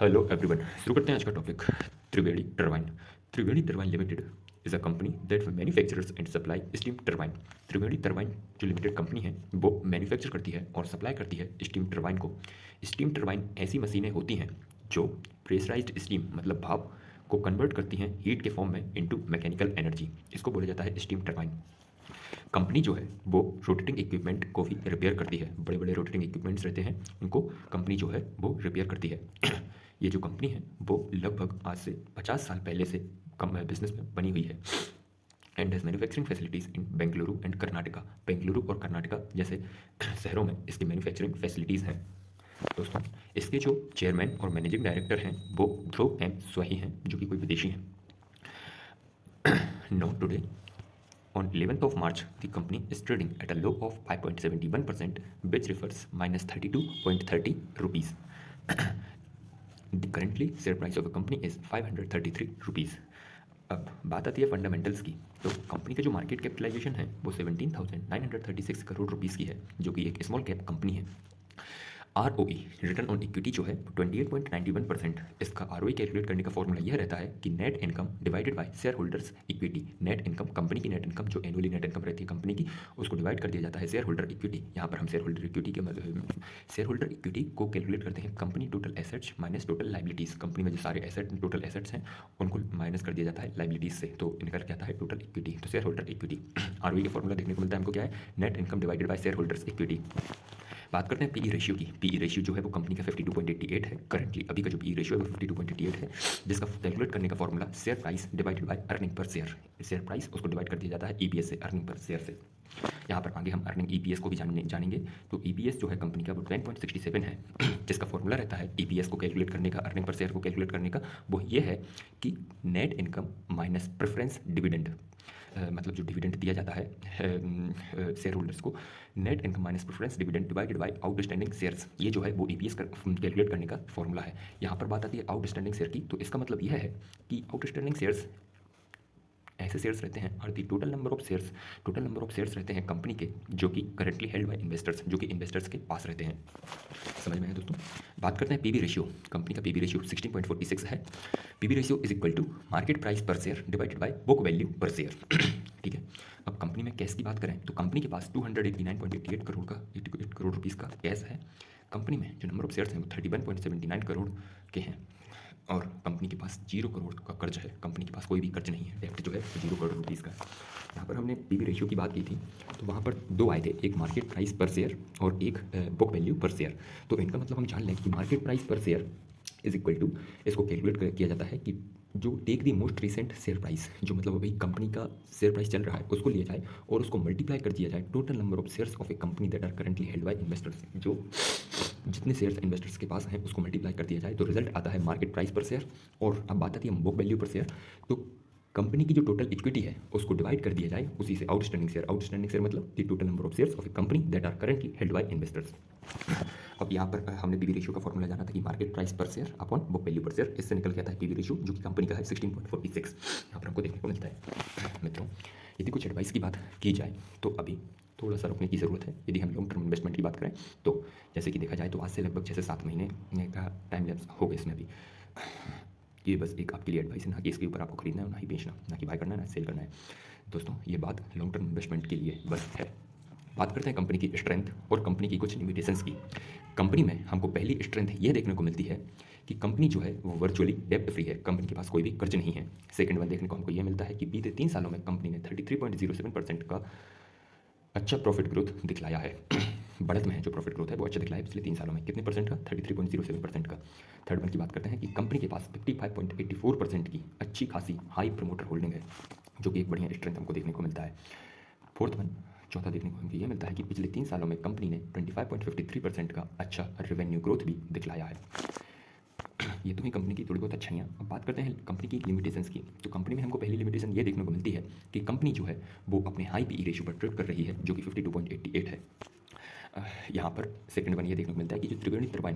Hello everyone. शुरू करते हैं आज का topic. Triveni turbine. Triveni turbine limited is a company that manufacturers and supply steam turbine. Triveni turbine जो limited company है वो मैन्युफैक्चर करती है और सप्लाई करती है स्टीम टरबाइन को। स्टीम टरबाइन ऐसी मशीनें होती हैं जो प्रेशराइज्ड स्टीम मतलब भाप को कन्वर्ट करती हैं हीट के फॉर्म में इनटू मैकेनिकल एनर्जी। इसको बोला जाता है स्टीम टरबाइन। कंपनी जो है वो रोटेटिंग इक्विपमेंट को भी रिपेयर करती है। बड़े बड़े रोटेटिंग इक्विपमेंट्स रहते हैं उनको कंपनी जो है वो रिपेयर करती है। ये जो कंपनी है वो लगभग आज से 50 साल पहले से कम बिजनेस में बनी हुई है and has manufacturing facilities in Bengaluru and Karnataka. Bengaluru और कर्नाटका जैसे शहरों में इसकी मैन्युफैक्चरिंग फैसिलिटीज़ हैं। दोस्तों, इसके जो चेयरमैन और मैनेजिंग डायरेक्टर हैं वो ध्रुव एम स्वाही हैं, जो कि कोई विदेशी हैं। Not today On 11th of March, the company is trading at a low of 5.71%, which refers minus 32.30 rupees. The currently share price of a company is 533 rupees. अब बात आती है फंडामेंटल्स की। तो कंपनी का जो मार्केट कैपिटलाइजेशन है वो 17,936 करोड़ रुपीस की है, जो कि एक स्मॉल कैप कंपनी है। ROE रिटर्न ऑन इक्विटी जो है 28.91%। इसका ROE कैलकुलेट करने का फॉर्मूला यह रहता है कि net income divided by share holders equity. Net income, company की नेट इनकम जो एनुअली नेट इनकम रहती है कंपनी की, उसको डिवाइड कर दिया जाता है शेयर होल्डर इक्विटी। यहाँ पर हम शेयर होल्डर इक्विटी को कैलकुलेट करते हैं company total assets minus total liabilities. Company में जो सारे एसेट टोटल एसेट्स हैं उनको माइनस कर दिया जाता है लाइबिलिटीज़ से, तो निकल के आता है टोटल इक्विटी। तो शेयर होल्डर इक्विटी ROE का फॉर्मूला देखने को मिलता है हमको क्या है, net income divided by share holders equity. बात करते हैं पीई रेशियो की। पीई रेशियो जो है वो कंपनी का 52.88 है करंटली। अभी का जो पीई रेशियो है वो 52.88 है, जिसका कैलकुलेट करने का formula share price divided by earning per share. Share price उसको डिवाइड कर दिया जाता है EPS से, अर्निंग पर शेयर से। यहाँ पर आगे हम अर्निंग EPS को भी जानेंगे। तो EPS जो है कंपनी का वो 10.67 है, जिसका फॉर्मूला रहता है EPS को कैलकुलेट करने का, अर्निंग पर शेयर को कैलकुलेट करने का, वो ये है कि net income minus preference dividend. मतलब जो डिविडेंड दिया जाता है शेयर होल्डर्स को, net income minus preference dividend divided by outstanding shares, ये जो है वो EPS कैलकुलेट करने का फॉर्मूला है। यहाँ पर बात आती है आउटस्टैंडिंग शेयर की। तो इसका मतलब यह है कि आउटस्टैंडिंग शेयर्स ऐसे शेयर्स रहते हैं, और दी टोटल नंबर ऑफ शेयर्स रहते हैं कंपनी के जो कि करंटली हेल्ड बाय इन्वेस्टर्स, जो कि इन्वेस्टर्स के पास रहते हैं। समझ में है दोस्तों। बात करते हैं पीबी रेशियो। कंपनी का पीबी रेशियो 16.46 है। PB ratio is equal to market price per share divided by book value per share. ठीक है। अब कंपनी में कैश की बात करें तो कंपनी के पास 289.88 करोड़ का 8 करोड़ रुपीज़ का कैश है। कंपनी में जो नंबर ऑफ शेयर्स हैं वो 31.79 करोड़ के हैं, और कंपनी के पास 0 करोड़ का कर्ज है। कंपनी के पास कोई भी कर्ज नहीं है, डेप्ट जो है 0 करोड़ रुपीज़ का है। यहाँ पर हमने पीबी रेशियो की बात की थी, तो वहाँ पर दो आए थे, एक मार्केट प्राइस पर शेयर और एक बुक वैल्यू पर शेयर। तो इनका मतलब हम जान लें कि market price per share is equal to, इसको कैलकुलेट किया जाता है कि जो take the most recent share price, जो मतलब अभी कंपनी का शेयर प्राइस चल रहा है उसको लिया जाए और उसको मल्टीप्लाई कर दिया जाए total number of shares of a company that are currently held by investors. जो जितने शेयर्स इन्वेस्टर्स के पास हैं उसको मल्टीप्लाई कर दिया जाए तो रिजल्ट आता है मार्केट प्राइस पर शेयर। और अब बात आती है बुक वैल्यू पर शेयर। तो कंपनी की जो टोटल इक्विटी है उसको डिवाइड कर दिया जाए उसी से आउटस्टैंडिंग शेयर मतलब the total number of shares of a company that are currently held by investors. अब यहाँ पर हमने पीवी रेशियो का फॉर्मूला जाना था कि market price per share upon book value per share, इससे निकल के आता है पीवी रेशियो जो कि कंपनी का है 16.46। यहाँ पर हमको देखने को मिलता है। मित्रों, यदि कुछ एडवाइस की बात की जाए तो अभी थोड़ा सा रुकने की ज़रूरत है। यदि हम लॉन्ग टर्म इन्वेस्टमेंट की बात करें तो जैसे कि देखा जाए तो आज से लगभग 6 से 7 महीने का टाइम लैप्स हो गया इसमें अभी। ये बस एक आपके लिए एडवाइस है, ना कि इसके ऊपर आपको खरीदना है, ना ही बेचना, ना कि बाय करना है, ना सेल करना है। दोस्तों, ये बात लॉन्ग टर्म इन्वेस्टमेंट के लिए बस है। बात करते हैं कंपनी की स्ट्रेंथ और कंपनी की कुछ लिमिटेशंस की। कंपनी में हमको पहली स्ट्रेंथ ये देखने को मिलती है कि कंपनी जो है वो वर्चुअली डेप्ट फ्री है, कंपनी के पास कोई भी कर्ज नहीं है। सेकंड वन देखने को हमको ये मिलता है कि बीते 3 सालों में कंपनी ने 33.07% का अच्छा प्रॉफिट ग्रोथ दिखलाया है। बढ़त में है जो प्रॉफिट ग्रोथ है वो अच्छा दिखलाया है पिछले 3 सालों में। कितने परसेंट का? 33.07% का। थर्ड वन की बात करते हैं कि कंपनी के पास 55.84% की अच्छी खासी हाई प्रमोटर होल्डिंग है, जो कि एक बढ़िया स्ट्रेंथ हमको देखने को मिलता है। फोर्थ वन, चौथा देखने को हमको ये मिलता है कि पिछले 3 सालों में कंपनी ने 25.53% का अच्छा रेवेन्यू ग्रोथ भी दिखलाया है। ये तो ही कंपनी की थोड़ी बहुत अच्छाइयाँ। अब बात करते हैं कंपनी की लिमिटेशंस की। तो कंपनी में हमको पहली लिमिटेशन ये देखने को मिलती है कि कंपनी जो है वो अपने हाई पीई रेशियो पर ट्रेड कर रही है, जो कि 52.88 है। यहाँ पर सेकंड वन ये देखने को मिलता है कि जो त्रिवेणी टरबाइन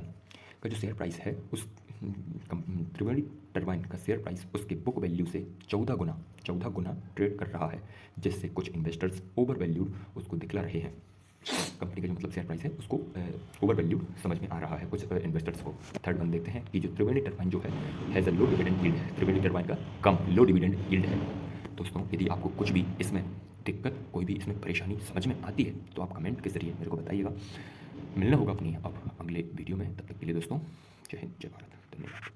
का जो शेयर प्राइस है उस त्रिवेणी टरबाइन का शेयर प्राइस उसके बुक वैल्यू से 14 गुना ट्रेड कर रहा है, जिससे कुछ इन्वेस्टर्स ओवर वैल्यूड उसको दिखला रहे हैं। कंपनी का जो मतलब शेयर प्राइस है उसको ओवर वैल्यूड समझ में आ रहा है कुछ इन्वेस्टर्स को। थर्ड वन देखते हैं कि जो त्रिवेणी टरबाइन जो है has a low dividend yield है, त्रिवेणी टरबाइन का कम लो डिविडेंड यील्ड है। दोस्तों यदि आपको कुछ भी इसमें दिक्कत, कोई भी इसमें परेशानी समझ में आती है तो आप कमेंट के जरिए मेरे को बताइएगा। मिलना होगा अपनी अब अगले वीडियो में, तब तक के लिए दोस्तों जय हिंद जय भारत, धन्यवाद।